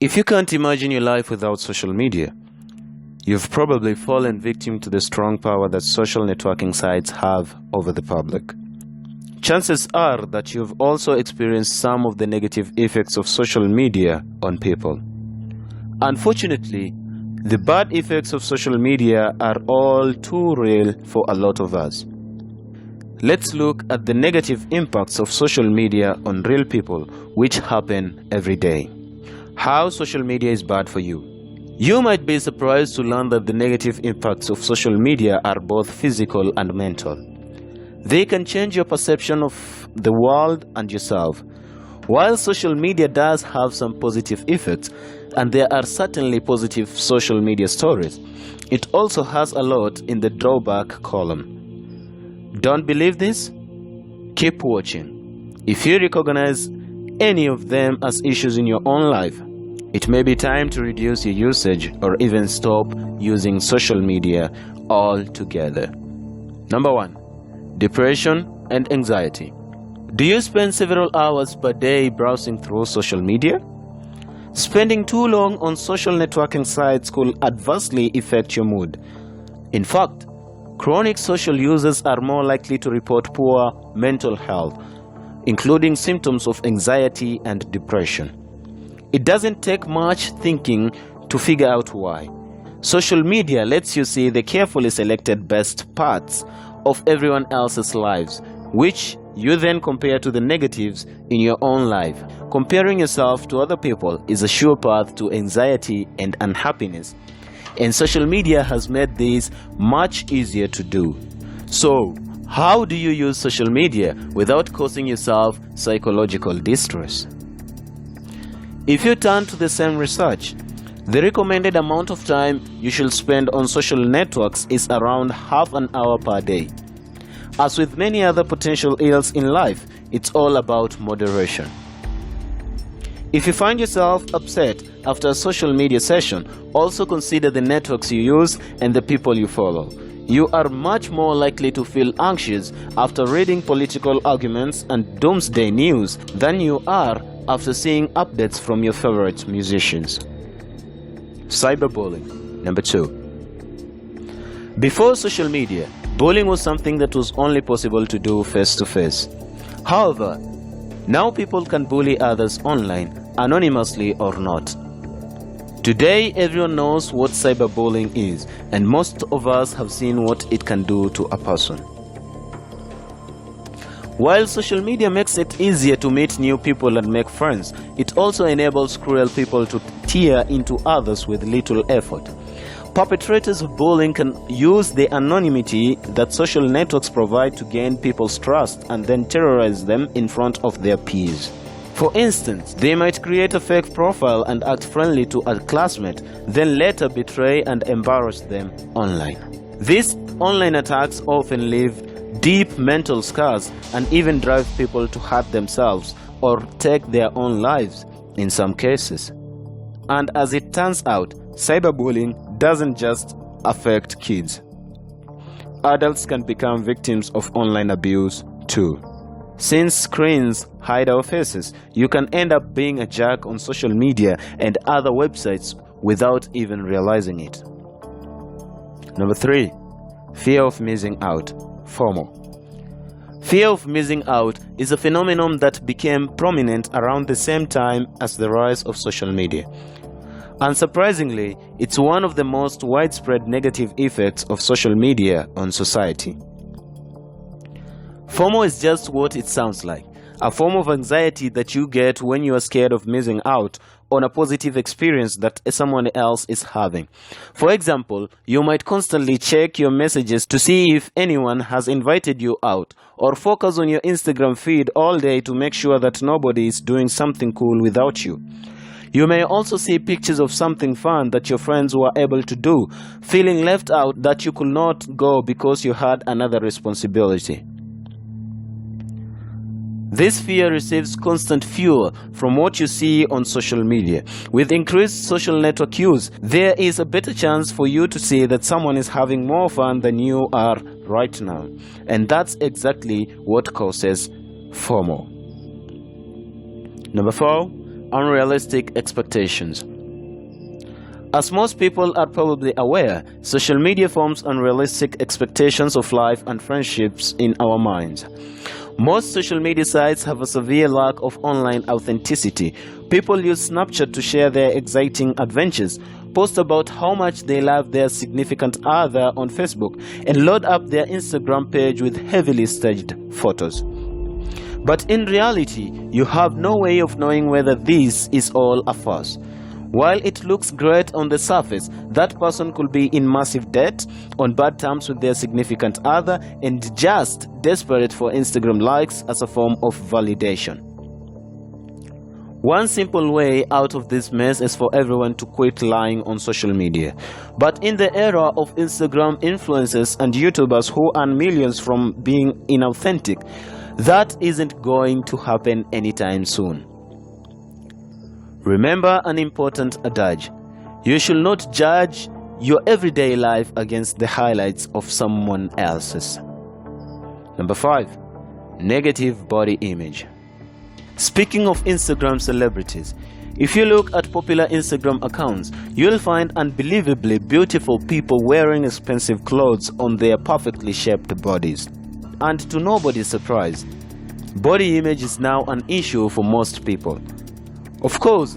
If you can't imagine your life without social media, you've probably fallen victim to the strong power that social networking sites have over the public. Chances are that you've also experienced some of the negative effects of social media on people. Unfortunately, the bad effects of social media are all too real for a lot of us. Let's look at the negative impacts of social media on real people, which happen every day. How social media is bad for you. You might be surprised to learn that the negative impacts of social media are both physical and mental. They can change your perception of the world and yourself. While social media does have some positive effects, and there are certainly positive social media stories, it also has a lot in the drawback column. Don't believe this? Keep watching. If you recognize any of them as issues in your own life, it may be time to reduce your usage or even stop using social media altogether. Number 1. Depression and anxiety. Do you spend several hours per day browsing through social media? Spending too long on social networking sites could adversely affect your mood. In fact, chronic social users are more likely to report poor mental health, including symptoms of anxiety and depression. It doesn't take much thinking to figure out why. Social media lets you see the carefully selected best parts of everyone else's lives, which you then compare to the negatives in your own life. Comparing yourself to other people is a sure path to anxiety and unhappiness, and social media has made this much easier to do. So, how do you use social media without causing yourself psychological distress? If you turn to the same research, the recommended amount of time you should spend on social networks is around half an hour per day. As with many other potential ills in life, it's all about moderation. If you find yourself upset after a social media session, also consider the networks you use and the people you follow. You are much more likely to feel anxious after reading political arguments and doomsday news than you are after seeing updates from your favorite musicians. Cyberbullying. Number 2. Before social media, bullying was something that was only possible to do face-to-face. However, now people can bully others online, anonymously or not. Today, everyone knows what cyberbullying is, and most of us have seen what it can do to a person. While social media makes it easier to meet new people and make friends, it also enables cruel people to tear into others with little effort. Perpetrators of bullying can use the anonymity that social networks provide to gain people's trust and then terrorize them in front of their peers. For instance, they might create a fake profile and act friendly to a classmate, then later betray and embarrass them online. These online attacks often leave deep mental scars and even drive people to hurt themselves or take their own lives in some cases. And as it turns out, cyberbullying doesn't just affect kids. Adults can become victims of online abuse too. Since screens hide our faces, you can end up being a jerk on social media and other websites without even realizing it. Number 3. Fear of missing out. FOMO. Fear of missing out is a phenomenon that became prominent around the same time as the rise of social media. Unsurprisingly, it's one of the most widespread negative effects of social media on society. FOMO is just what it sounds like, a form of anxiety that you get when you are scared of missing out on a positive experience that someone else is having. For example, you might constantly check your messages to see if anyone has invited you out, or focus on your Instagram feed all day to make sure that nobody is doing something cool without you. You may also see pictures of something fun that your friends were able to do, feeling left out that you could not go because you had another responsibility. This fear receives constant fuel from what you see on social media. With increased social network use, there is a better chance for you to see that someone is having more fun than you are right now. And that's exactly what causes FOMO. Number 4, Unrealistic expectations. As most people are probably aware, social media forms unrealistic expectations of life and friendships in our minds. Most social media sites have a severe lack of online authenticity. People use Snapchat to share their exciting adventures, post about how much they love their significant other on Facebook, and load up their Instagram page with heavily staged photos. But in reality, you have no way of knowing whether this is all a farce. While it looks great on the surface, that person could be in massive debt, on bad terms with their significant other, and just desperate for Instagram likes as a form of validation. One simple way out of this mess is for everyone to quit lying on social media. But in the era of Instagram influencers and YouTubers who earn millions from being inauthentic, that isn't going to happen anytime soon. Remember an important adage: you should not judge your everyday life against the highlights of someone else's. Number 5. Negative body image. Speaking of Instagram celebrities, if you look at popular Instagram accounts, you'll find unbelievably beautiful people wearing expensive clothes on their perfectly shaped bodies. And to nobody's surprise, body image is now an issue for most people. Of course,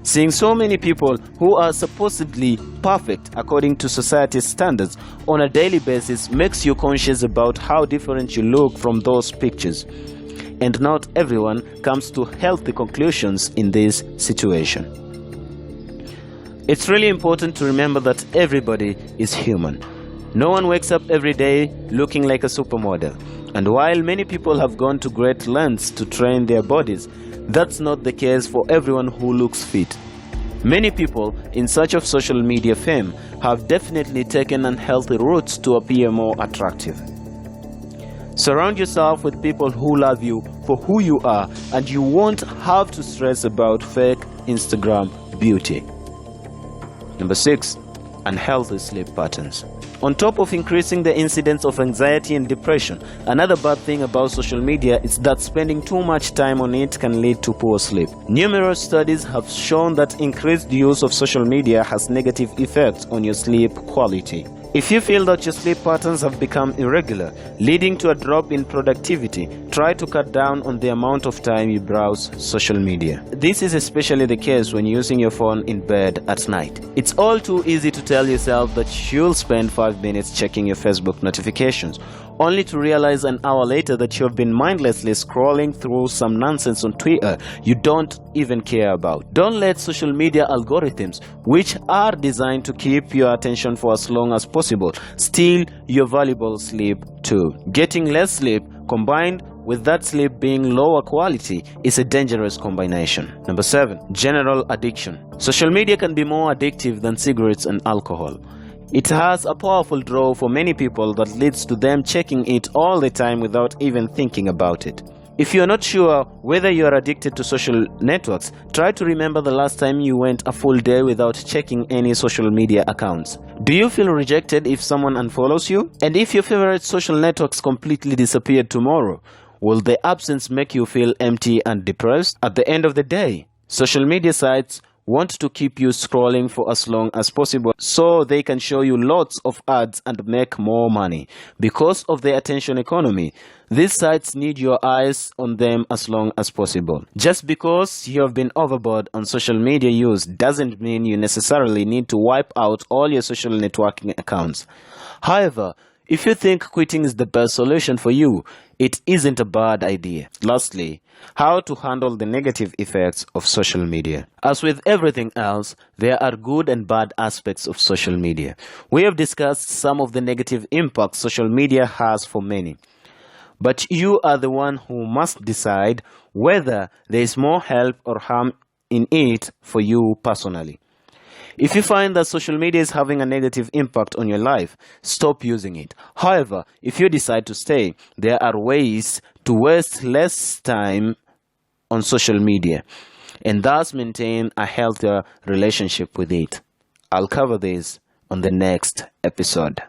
seeing so many people who are supposedly perfect according to society's standards on a daily basis makes you conscious about how different you look from those pictures. And not everyone comes to healthy conclusions in this situation. It's really important to remember that everybody is human. No one wakes up every day looking like a supermodel. And while many people have gone to great lengths to train their bodies, that's not the case for everyone who looks fit. Many people in search of social media fame have definitely taken unhealthy routes to appear more attractive. Surround yourself with people who love you for who you are, and you won't have to stress about fake Instagram beauty. Number 6. Unhealthy sleep patterns. On top of increasing the incidence of anxiety and depression, another bad thing about social media is that spending too much time on it can lead to poor sleep. Numerous studies have shown that increased use of social media has negative effects on your sleep quality. If you feel that your sleep patterns have become irregular, leading to a drop in productivity, try to cut down on the amount of time you browse social media. This is especially the case when using your phone in bed at night. It's all too easy to tell yourself that you'll spend 5 minutes checking your Facebook notifications, only to realize an hour later that you have been mindlessly scrolling through some nonsense on Twitter you don't even care about. Don't let social media algorithms, which are designed to keep your attention for as long as possible, steal your valuable sleep too. Getting less sleep combined with that sleep being lower quality is a dangerous combination. Number 7. General addiction. Social media can be more addictive than cigarettes and alcohol. It has a powerful draw for many people that leads to them checking it all the time without even thinking about it. If you are not sure whether you are addicted to social networks, try to remember the last time you went a full day without checking any social media accounts. Do you feel rejected if someone unfollows you? And if your favorite social networks completely disappeared tomorrow, will the absence make you feel empty and depressed? At the end of the day, social media sites want to keep you scrolling for as long as possible so they can show you lots of ads and make more money. Because of the attention economy, these sites need your eyes on them as long as possible. Just because you have been overboard on social media use doesn't mean you necessarily need to wipe out all your social networking accounts. However, if you think quitting is the best solution for you, it isn't a bad idea. Lastly, how to handle the negative effects of social media. As with everything else, there are good and bad aspects of social media. We have discussed some of the negative impacts social media has for many. But you are the one who must decide whether there is more help or harm in it for you personally. If you find that social media is having a negative impact on your life, stop using it. However, if you decide to stay, there are ways to waste less time on social media and thus maintain a healthier relationship with it. I'll cover this on the next episode.